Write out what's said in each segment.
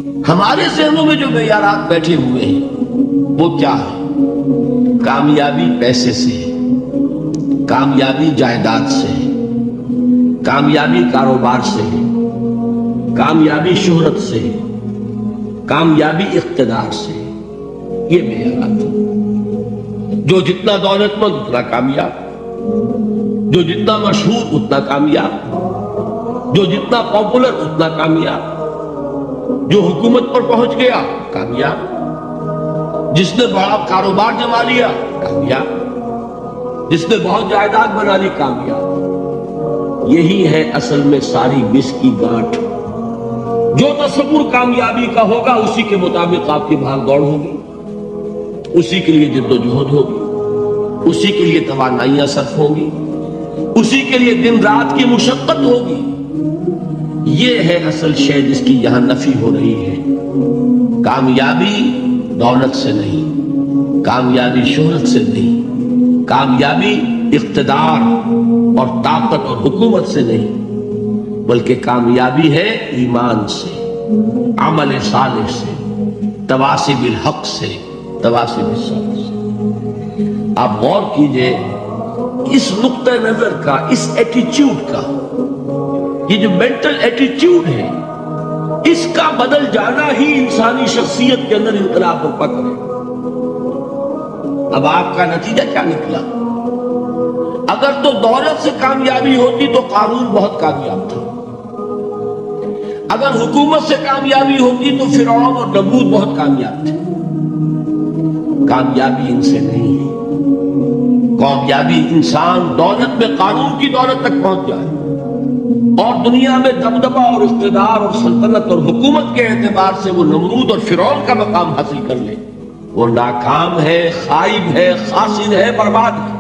ہمارے ذہنوں میں جو معیارات بیٹھے ہوئے ہیں وہ کیا ہے؟ کامیابی پیسے سے ہے، کامیابی جائیداد سے ہے، کامیابی کاروبار سے ہے، کامیابی شہرت سے ہے، کامیابی اقتدار سے ہے۔ یہ معیارات ہیں۔ جو جتنا دولت مند اتنا کامیاب، جو جتنا مشہور اتنا کامیاب، جو جتنا پاپولر اتنا کامیاب، جو حکومت پر پہنچ گیا کامیاب، جس نے بڑا کاروبار جما لیا کامیاب، جس نے بہت جائیداد بنا لی کامیاب۔ یہی ہے اصل میں ساری بس کی گانٹھ۔ جو تصور کامیابی کا ہوگا اسی کے مطابق آپ کی بھاگ دوڑ ہوگی، اسی کے لیے جد و جہد ہوگی، اسی کے لیے توانائیاں صرف ہوں گی، اسی کے لیے دن رات کی مشقت ہوگی۔ یہ ہے اصل شے جس کی یہاں نفی ہو رہی ہے۔ کامیابی دولت سے نہیں، کامیابی شہرت سے نہیں، کامیابی اقتدار اور طاقت اور حکومت سے نہیں، بلکہ کامیابی ہے ایمان سے، عمل صالح سے، تواصی بالحق سے، تواصی بالصبر سے۔ آپ غور کیجئے اس نقطہ نظر کا، اس ایٹیچیوڈ کا، یہ جو مینٹل ایٹیچیوڈ ہے، اس کا بدل جانا ہی انسانی شخصیت کے اندر انقلاب برپا کرے۔ اب آپ کا نتیجہ کیا نکلا؟ اگر تو دولت سے کامیابی ہوتی تو قارون بہت کامیاب تھا، اگر حکومت سے کامیابی ہوتی تو فرعون اور نمرود بہت کامیاب تھے۔ کامیابی ان سے نہیں ہے۔ کامیابی انسان دولت میں قارون کی دولت تک پہنچ جائے اور دنیا میں دبدبہ اور اقتدار اور سلطنت اور حکومت کے اعتبار سے وہ نمرود اور فرعون کا مقام حاصل کر لے، وہ ناکام ہے، خائب ہے، خاسر ہے، برباد ہے۔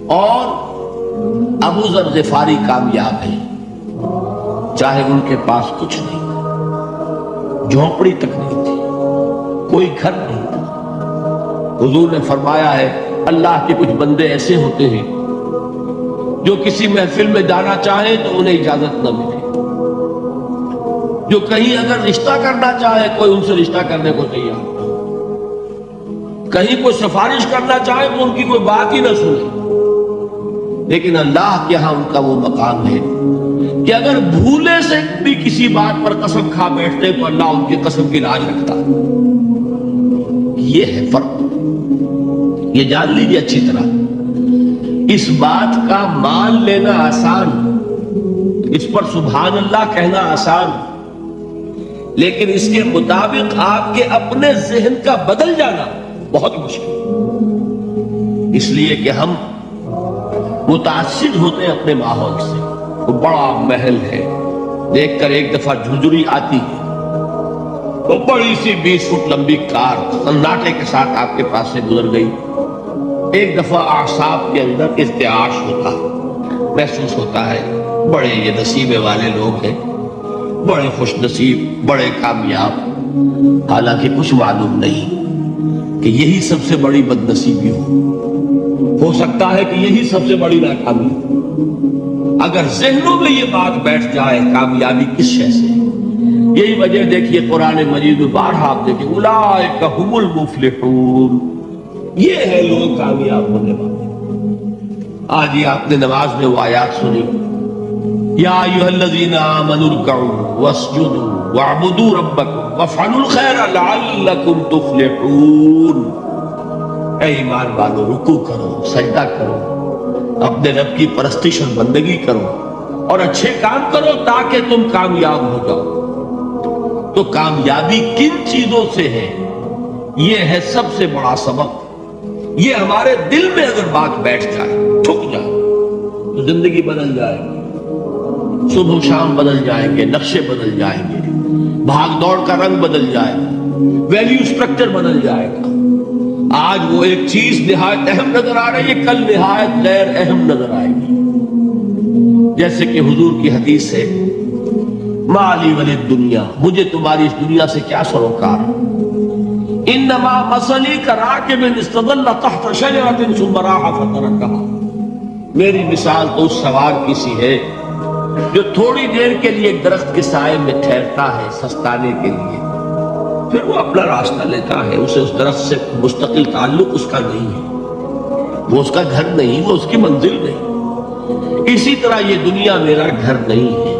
اور ابو ذر غفاری کامیاب ہے، چاہے ان کے پاس کچھ نہیں تھا، جھونپڑی تک نہیں تھی، کوئی گھر نہیں تھا۔ حضور نے فرمایا ہے اللہ کے کچھ بندے ایسے ہوتے ہیں جو کسی محفل میں جانا چاہیں تو انہیں اجازت نہ ملے، جو کہیں اگر رشتہ کرنا چاہے کوئی ان سے رشتہ کرنے کو تیار نہ ہو، کہیں کوئی سفارش کرنا چاہے تو ان کی کوئی بات ہی نہ سنے۔ لیکن اللہ کے ہاں ان کا وہ مقام ہے کہ اگر بھولے سے بھی کسی بات پر قسم کھا بیٹھتے تو اللہ ان کی قسم کی لاج رکھتا۔ یہ ہے فرق، یہ جان لیجیے اچھی طرح۔ اس بات کا مان لینا آسان، اس پر سبحان اللہ کہنا آسان، لیکن اس کے مطابق آپ کے اپنے ذہن کا بدل جانا بہت مشکل، اس لیے کہ ہم متاثر ہوتے ہیں اپنے ماحول سے۔ وہ بڑا محل ہے، دیکھ کر ایک دفعہ جھجری آتی ہے، وہ بڑی سی 20 فٹ لمبی کار سناٹے کے ساتھ آپ کے پاس سے گزر گئی۔ ایک دفعہ اعصاب کے اندر ارتعاش ہوتا ہے، محسوس ہوتا ہے بڑے یہ نصیبے والے لوگ ہیں، بڑے خوش نصیب، بڑے کامیاب، حالانکہ کچھ معلوم نہیں کہ یہی سب سے بڑی بد نصیبی ہو سکتا ہے کہ یہی سب سے بڑی ناکامی ہو۔ اگر ذہنوں میں یہ بات بیٹھ جائے کامیابی کس شے سے، یہی وجہ دیکھیے قرآن مجید میں بارہا آپ دیکھیں اولئک ھم المفلحون، یہ ہے لوگ کامیاب ہونے والے۔ آج ہی آپ نے نماز میں وہ آیات سنی، یا ایھا الذین آمنوا ارکعوا واسجدوا واعبدوا ربکم وافعلوا الخیر لعلکم تفلحون۔ اے ایمان والو، رکوع کرو، سجدہ کرو، اپنے رب کی پرستش اور بندگی کرو اور اچھے کام کرو تاکہ تم کامیاب ہو جاؤ۔ تو کامیابی کن چیزوں سے ہے؟ یہ ہے سب سے بڑا سبق۔ یہ ہمارے دل میں اگر بات بیٹھ جائے، ٹھک جائے، تو زندگی بدل جائے گی، صبح و شام بدل جائیں گے، نقشے بدل جائیں گے، بھاگ دوڑ کا رنگ بدل جائے گا، ویلیو سٹرکچر بدل جائے گا۔ آج وہ ایک چیز نہایت اہم نظر آ رہی ہے، کل نہایت غیر اہم نظر آئے گی۔ جیسے کہ حضور کی حدیث ہے ما لی ولی الدنیا، مجھے تمہاری اس دنیا سے کیا سروکار، انما مثلی کراکب استظل تحت شجرۃ ثم راح فترکھا، میری مثال تو اس سوار کی سی ہے جو تھوڑی دیر کے لیے ایک درخت کے سائے میں ٹھہرتا ہے سستانے کے لیے، پھر وہ اپنا راستہ لیتا ہے، اسے اس درخت سے مستقل تعلق اس کا نہیں ہے، وہ اس کا گھر نہیں، وہ اس کی منزل نہیں۔ اسی طرح یہ دنیا میرا گھر نہیں ہے۔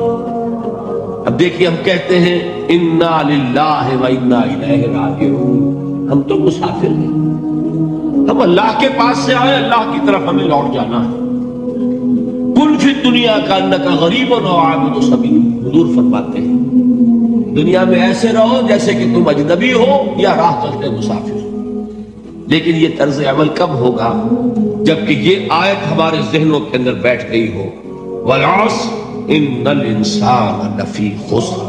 اب دیکھیے، ہم کہتے ہیں انا للہ و انا الیہ راجعون، ہم تو مسافر ہیں، ہم اللہ کے پاس سے آئے، اللہ کی طرف ہمیں لوٹ جانا ہے۔ کن فی الدنیا کانک غریب و عابر سبیل، حضور فرماتے ہیں دنیا میں ایسے رہو جیسے کہ تم اجنبی ہو یا راہ چلتے مسافر۔ لیکن یہ طرز عمل کب ہوگا؟ جبکہ یہ آیت ہمارے ذہنوں کے اندر بیٹھ گئی ہو، والعصر ان الانسان لفی خسر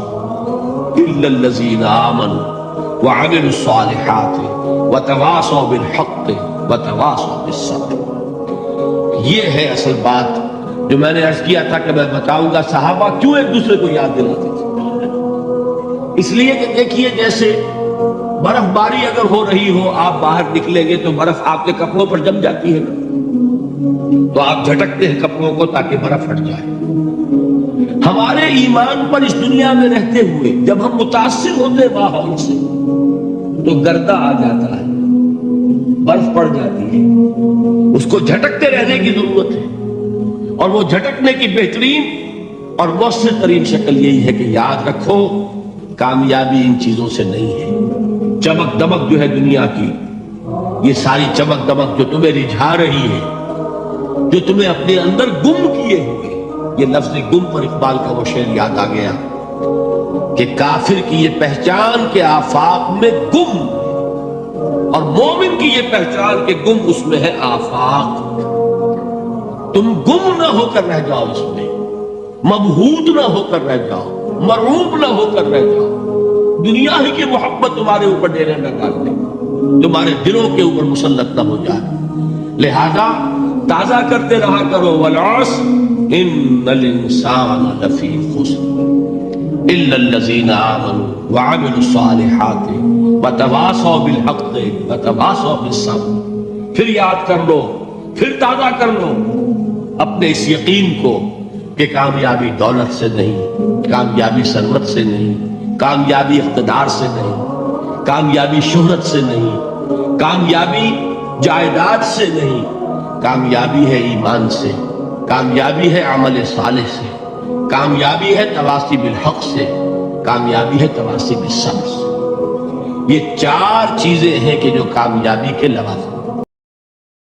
الا الذین آمنوا وعملوا الصالحات وتواصوا بالحق وتواصوا بالصبر۔ یہ ہے اصل بات جو میں نے عرض کیا تھا کہ میں بتاؤں گا صحابہ کیوں ایک دوسرے کو یاد دلاتے تھے۔ اس لیے کہ دیکھیے، جیسے برف باری اگر ہو رہی ہو، آپ باہر نکلیں گے تو برف آپ کے کپڑوں پر جم جاتی ہے نا، تو آپ جھٹکتے ہیں کپڑوں کو تاکہ برف ہٹ جائے۔ ہمارے ایمان پر اس دنیا میں رہتے ہوئے جب ہم متاثر ہوتے ہیں ماحول سے تو گردہ آ جاتا ہے، برف پڑ جاتی ہے، اس کو جھٹکتے رہنے کی ضرورت ہے۔ اور وہ جھٹکنے کی بہترین اور مؤثر ترین شکل یہی ہے کہ یاد رکھو کامیابی ان چیزوں سے نہیں ہے۔ چمک دمک جو ہے دنیا کی، یہ ساری چمک دمک جو تمہیں رجھا رہی ہے، جو تمہیں اپنے اندر گم کیے ہوئے، یہ لفظ گم پر اقبال کا وہ شعر یاد آ گیا کہ کافر کی یہ پہچان کے آفاق میں گم، اور مومن کی یہ پہچان کہ گم اس میں ہے آفاق۔ تم گم نہ ہو کر رہ جاؤ اس میں، مبہوت نہ ہو کر رہ جاؤ، مرعوب نہ ہو کر رہ جاؤ، دنیا ہی کی محبت تمہارے اوپر ڈیرے نہ ڈال دے، تمہارے دلوں کے اوپر مسلط نہ ہو جائے۔ لہذا تازہ کرتے رہا کرو، والعصر ان الانسان لفی خسر الا الذین آمنوا وعملوا الصالحات وتواصوا بالحق وتواصوا بالصبر۔ پھر یاد کر لو، پھر تازہ کر لو اپنے اس یقین کو کہ کامیابی دولت سے نہیں، کامیابی ثروت سے نہیں، کامیابی اقتدار سے نہیں، کامیابی شہرت سے نہیں، کامیابی جائیداد سے نہیں، کامیابی ہے ایمان سے، کامیابی ہے عمل صالح سے، کامیابی ہے تواصی بالحق سے، کامیابی ہے تواصی بالصبر سے۔ یہ چار چیزیں ہیں کہ جو کامیابی کے لوازم